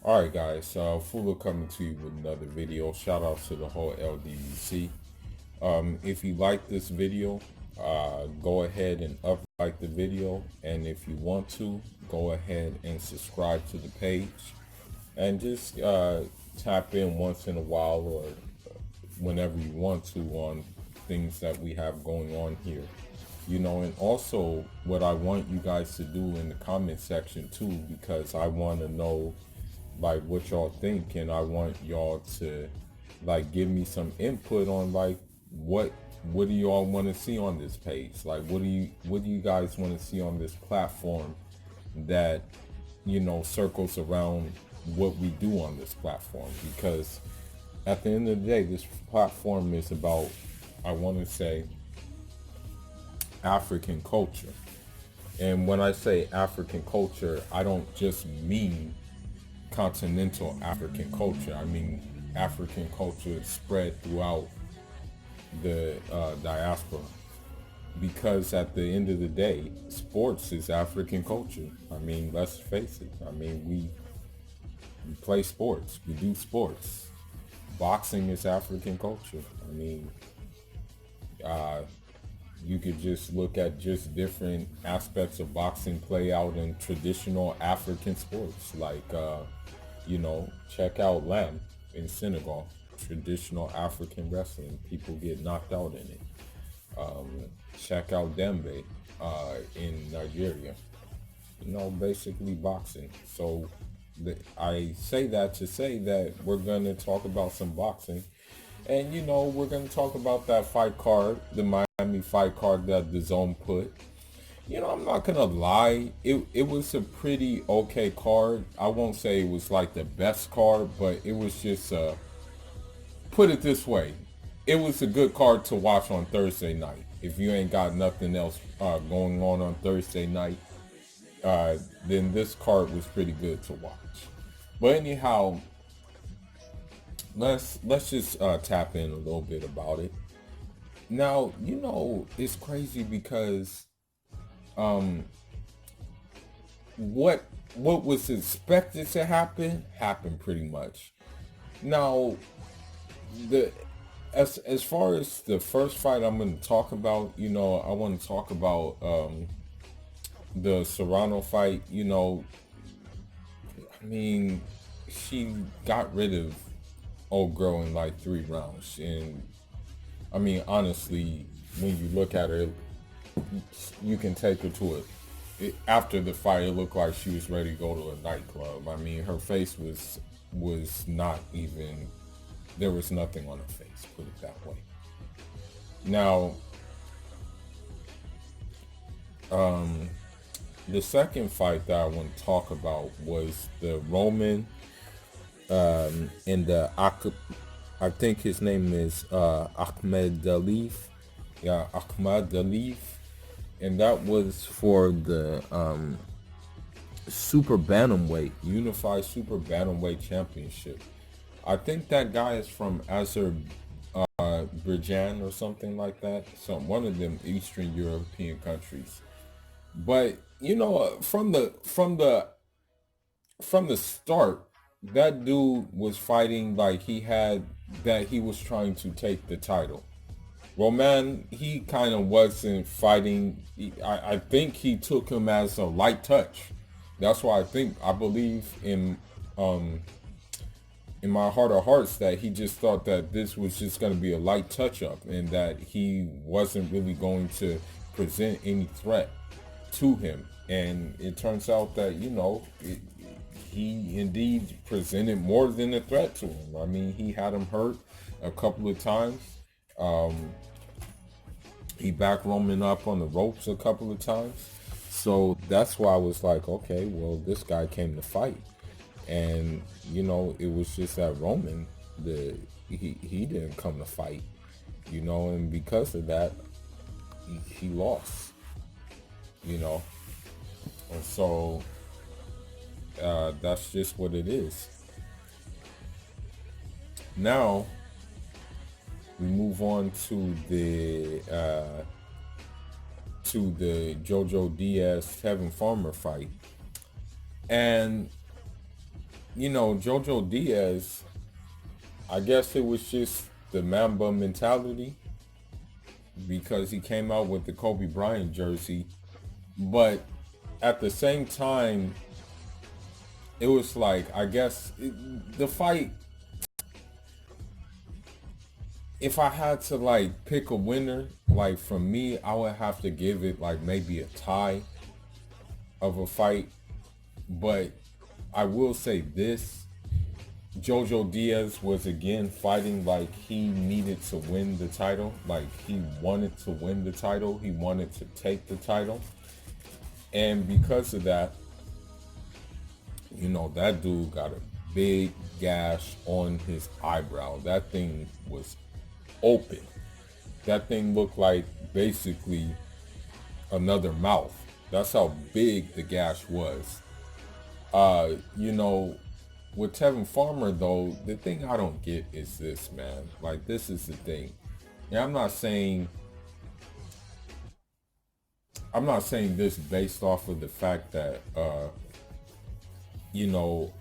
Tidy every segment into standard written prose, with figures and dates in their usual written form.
Alright guys, Fuller coming to you with another video. Shout out to the whole LDUC. If you like this video, go ahead and like the video, and if you want to, go ahead and subscribe to the page, and just tap in once in a while or whenever you want to on things that we have going on here. And also what I want you guys to do in the comment section too, because I want to know like what y'all think, and I want y'all to like give me some input on like what do y'all want to see on this page, like what do you guys want to see on this platform that circles around what we do on this platform. Because at the end of the day, this platform is about, I want to say, African culture. And when I say African culture, I don't just mean continental African culture. I mean African culture spread throughout the diaspora. Because at the end of the day, sports is African culture. I mean, let's face it. I mean, we play sports. We do sports. Boxing is African culture. I mean, uh, you could just look at just different aspects of boxing play out in traditional African sports. Like, check out Lamb in Senegal, traditional African wrestling. People get knocked out in it. Check out Dembe in Nigeria. Basically boxing. So I say that to say that we're going to talk about some boxing. And we're going to talk about that fight card, the Miami fight card that the Zone put. I'm not gonna lie, it was a pretty okay card. I won't say it was like the best card, but it was just put it this way, it was a good card to watch on Thursday night. If you ain't got nothing else going on Thursday night, then this card was pretty good to watch. But anyhow, let's just tap in a little bit about it. Now, it's crazy because what was expected to happen happened pretty much. Now, the as far as the first fight I'm going to talk about, I want to talk about the Serrano fight. I mean, she got rid of old girl in like 3 rounds, and I mean, honestly, when you look at her, you can take her to after the fight, it looked like she was ready to go to a nightclub. I mean, her face was not even, there was nothing on her face, put it that way. Now, the second fight that I want to talk about was the Roman and the I think his name is Ahmed Dalif. Yeah, Ahmed Dalif. And that was for the super bantamweight, unified super bantamweight championship. I think that guy is from Azerbaijan or something like that. One of them Eastern European countries. But from the start, that dude was fighting like he was trying to take the title. Roman, he kind of wasn't fighting. I think he took him as a light touch. That's why I believe in my heart of hearts that he just thought that this was just going to be a light touch up, and that he wasn't really going to present any threat to him. And it turns out that he indeed presented more than a threat to him. I mean, he had him hurt a couple of times. He backed Roman up on the ropes a couple of times. So that's why I was like, okay, well, this guy came to fight. And, it was just that Roman, he didn't come to fight, and because of that, he lost, And so that's just what it is. Now, we move on to the Jojo Diaz Kevin Farmer fight, and Jojo Diaz, I guess it was just the Mamba mentality because he came out with the Kobe Bryant jersey. But at the same time, it was like, I guess the fight, if I had to like pick a winner, like for me, I would have to give it like maybe a tie of a fight. But I will say this: Jojo Diaz was again fighting like he needed to win the title. Like he wanted to win the title. He wanted to take the title. And because of that, that dude got a big gash on his eyebrow. That thing was open. That thing looked like basically another mouth. That's how big the gash was. Uh, you know, with Tevin Farmer though, the thing I don't get is this, man. Like this is the thing. And I'm not saying this based off of the fact that you know,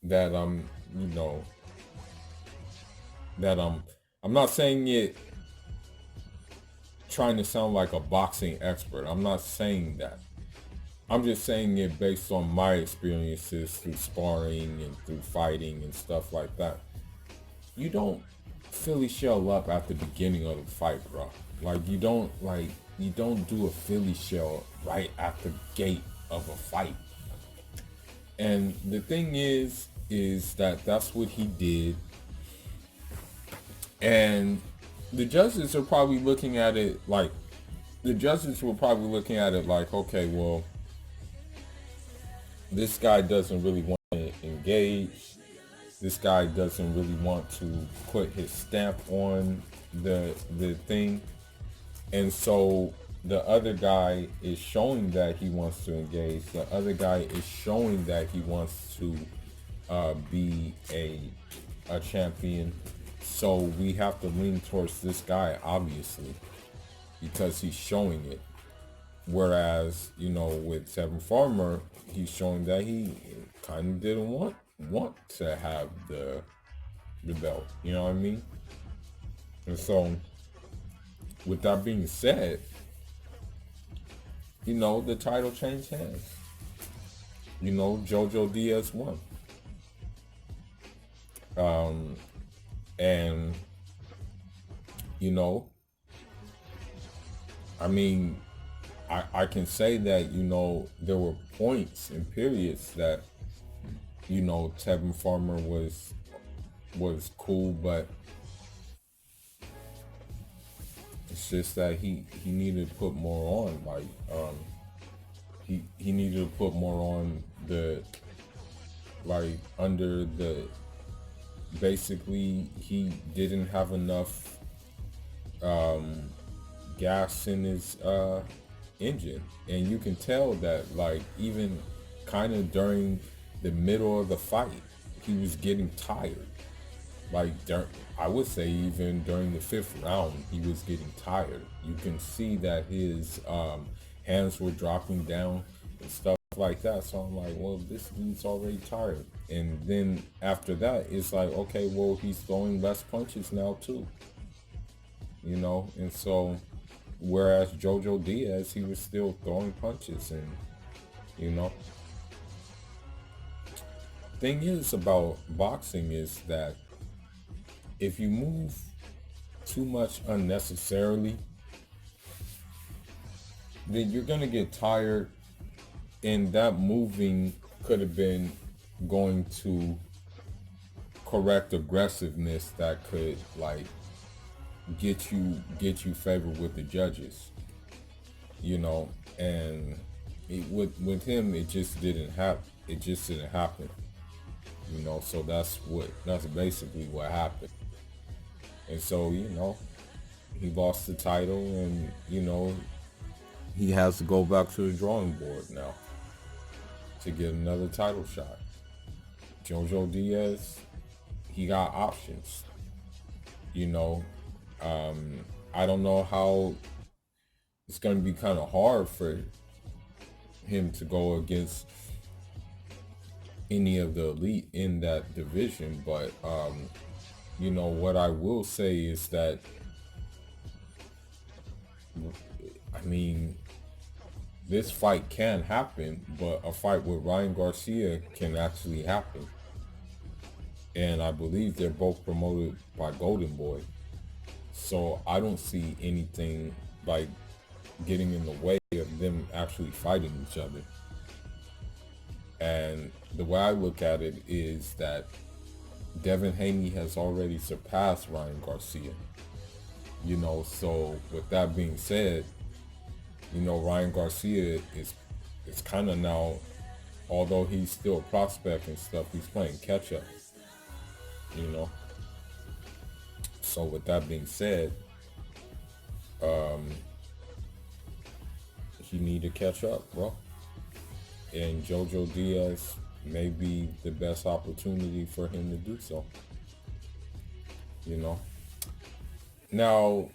that you know, that I'm not saying it trying to sound like a boxing expert. I'm not saying that. I'm just saying it based on my experiences through sparring and through fighting and stuff like that. You don't Philly shell up at the beginning of the fight, bro. You don't do a Philly shell right at the gate of a fight. And the thing is that that's what he did. And the judges are probably looking at it like the judges were probably looking at it like, okay, well, this guy doesn't really want to engage. This guy doesn't really want to put his stamp on the thing. And so the other guy is showing that he wants to engage. The other guy is showing that he wants to be a champion. So we have to lean towards this guy, obviously, because he's showing it. Whereas, with Tevin Farmer, he's showing that he kind of didn't want to have the belt. You know what I mean? And so, with that being said, the title changed hands. Jojo Diaz won. And I mean, I can say that there were points and periods that Tevin Farmer was cool, but it's just that he needed to put more on. Like he needed to put more on the under the basically he didn't have enough gas in his engine, and you can tell that even kind of during the middle of the fight he was getting tired. I would say even during the fifth round he was getting tired. You can see that his hands were dropping down and stuff like that. So I'm like, well, this dude's already tired. And then after that, it's like, okay, well, he's throwing less punches now too. And so whereas Jojo Diaz, he was still throwing punches, and thing is about boxing is that if you move too much unnecessarily, then you're gonna get tired, and that moving could have been going to correct aggressiveness that could get you favor with the judges, and with him it just didn't happen. So that's basically what happened. And so he lost the title, and he has to go back to the drawing board now to get another title shot. Jojo Diaz, he got options. I don't know how it's going to be kind of hard for him to go against any of the elite in that division. But what I will say is that, I mean, this fight can happen, but a fight with Ryan Garcia can actually happen. And I believe they're both promoted by Golden Boy. So I don't see anything like getting in the way of them actually fighting each other. And the way I look at it is that Devin Haney has already surpassed Ryan Garcia. So with that being said, Ryan Garcia is kind of now, although he's still a prospect and stuff, he's playing catch up. you know. So with that being said, he need to catch up, bro. And Jojo Diaz may be the best opportunity for him to do so. You know. Now,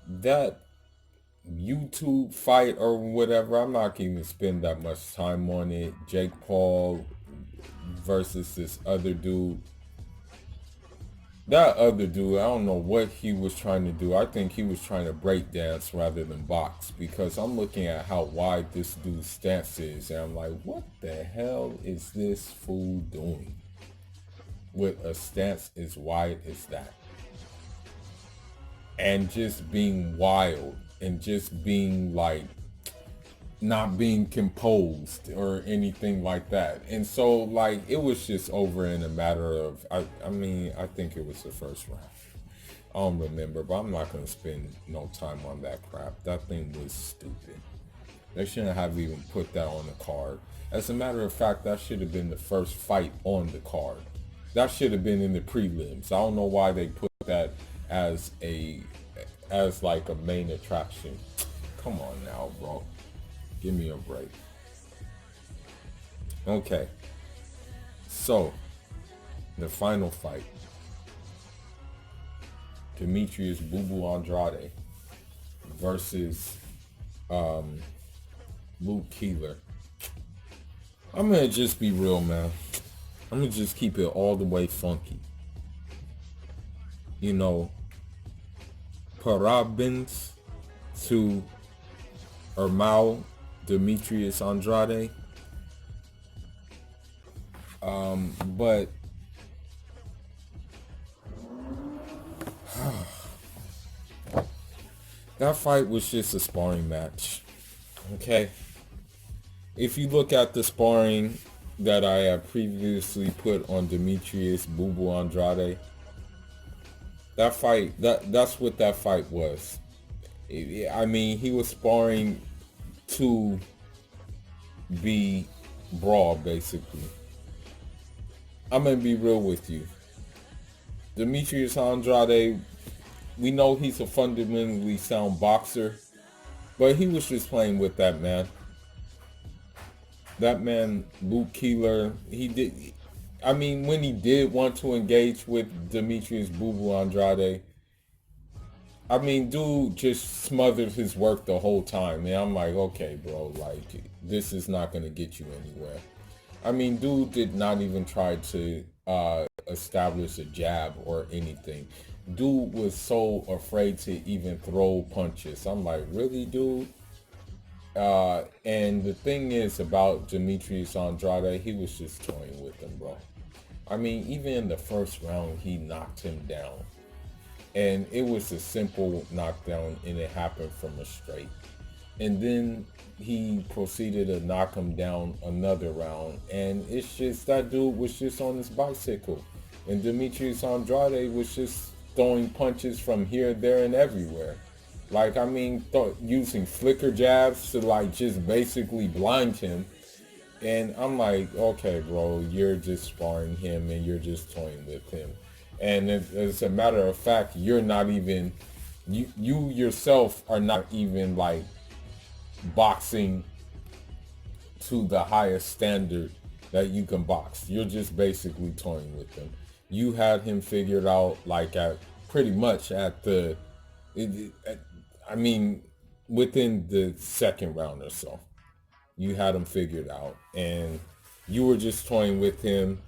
that YouTube fight or whatever, I'm not going to spend that much time on it. Jake Paul versus this other dude. That other dude, I don't know what he was trying to do. I think he was trying to break dance rather than box, because I'm looking at how wide this dude's stance is, and I'm like, what the hell is this fool doing with a stance as wide as that? And just being wild and just being like not being composed or anything like that. And so like it was just over in a matter of, I mean, I think it was the first round. I don't remember, but I'm not going to spend no time on that crap. That thing was stupid. They shouldn't have even put that on the card. As a matter of fact, that should have been the first fight on the card. That should have been in the prelims. I don't know why they put that as like a main attraction. Come on now, bro. Give me a break. Okay. So, the final fight. Demetrius Boo Boo Andrade versus Luke Keeler. I'm going to just be real, man. I'm going to just keep it all the way funky. You know, parabens to Ermao Demetrius Andrade. But that fight was just a sparring match. Okay? If you look at the sparring that I have previously put on Demetrius Boo Boo Andrade, that fight, that's what that fight was. I mean, he was sparring to be brawl, basically. I'm going to be real with you. Demetrius Andrade, we know he's a fundamentally sound boxer, but he was just playing with that man. That man, Luke Keeler, he did. I mean, when he did want to engage with Demetrius Boo Boo Andrade, I mean, dude just smothered his work the whole time. And I'm like, okay, bro, like, this is not going to get you anywhere. I mean, dude did not even try to establish a jab or anything. Dude was so afraid to even throw punches. I'm like, really, dude? And the thing is about Demetrius Andrade, he was just toying with him, bro. I mean, even in the first round, he knocked him down. And it was a simple knockdown, and it happened from a straight. And then he proceeded to knock him down another round. And it's just, that dude was just on his bicycle. And Demetrius Andrade was just throwing punches from here, there, and everywhere. Like, I mean, using flicker jabs to, like, just basically blind him. And I'm like, okay, bro, you're just sparring him and you're just toying with him. And as a matter of fact, you're not even, you yourself are not even, like, boxing to the highest standard that you can box. You're just basically toying with him. You had him figured out, like, at pretty much at the, I mean, within the second round or so. You had him figured out, and you were just toying with him.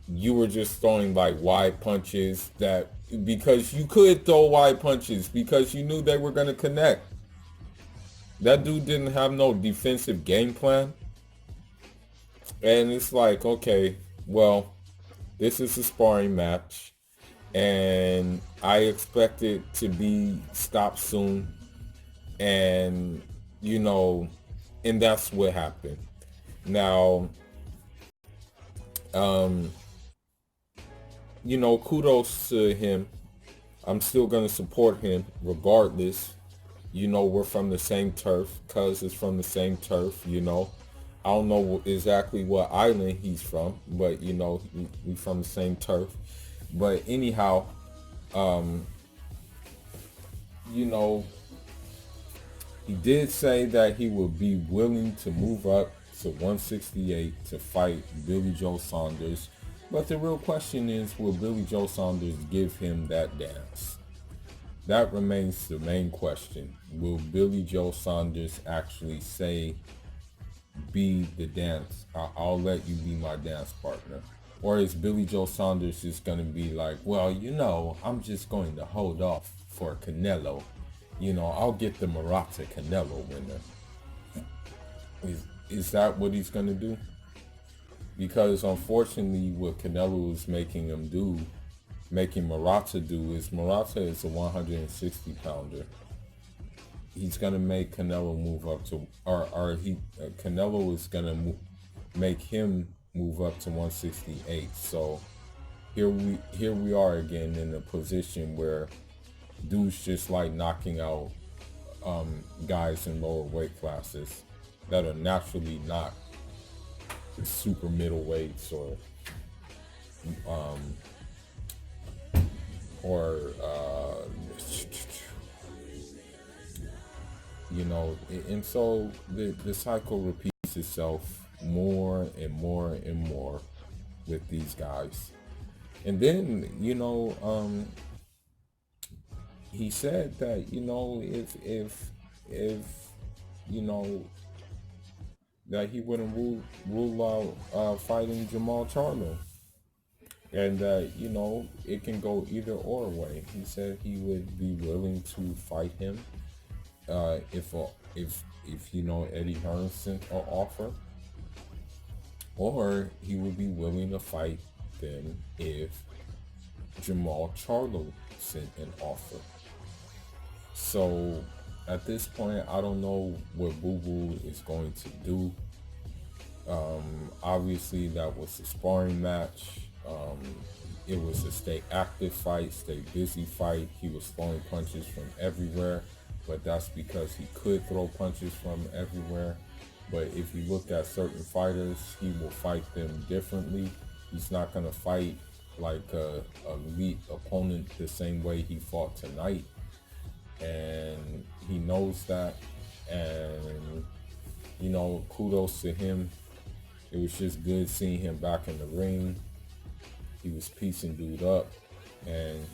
You were just throwing like wide punches that because you could throw wide punches because you knew they were going to connect. That dude didn't have no defensive game plan. And it's like, okay, well, this is a sparring match, and I expect it to be stopped soon. And, you know, and that's what happened. Now, um, kudos to him. I'm still going to support him regardless. We're from the same turf. Cuz is from the same turf, I don't know exactly what island he's from, but, we from the same turf. But anyhow, um, you know, he did say that he would be willing to move up to 168 to fight Billy Joe Saunders. But the real question is, will Billy Joe Saunders give him that dance? That remains the main question. Will Billy Joe Saunders actually say, be the dance, I'll let you be my dance partner? Or is Billy Joe Saunders just going to be like, well, I'm just going to hold off for Canelo. I'll get the Murata Canelo winner. Is that what he's going to do? Because unfortunately what Canelo is making Murata do is Murata is a 160 pounder. He's going to make Canelo move up to, Canelo is going to make him move up to 168. So here we are again in a position where dudes just like knocking out guys in lower weight classes that are naturally not super middleweights or and so the cycle repeats itself more and more and more with these guys. And then he said that if that he wouldn't rule out fighting Jamal Charlo, and that it can go either or way. He said he would be willing to fight him if Eddie Hearn sent an offer, or he would be willing to fight them if Jamal Charlo sent an offer. So at this point, I don't know what Boo Boo is going to do. Obviously, that was a sparring match. It was a stay active fight, stay busy fight. He was throwing punches from everywhere, but that's because he could throw punches from everywhere. But if you look at certain fighters, he will fight them differently. He's not going to fight like a elite opponent the same way he fought tonight. And he knows that. And, kudos to him. It was just good seeing him back in the ring. He was piecing dude up. And,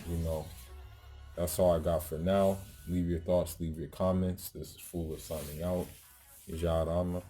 that's all I got for now. Leave your thoughts, leave your comments. This is Fuller signing out. Ijad Amma.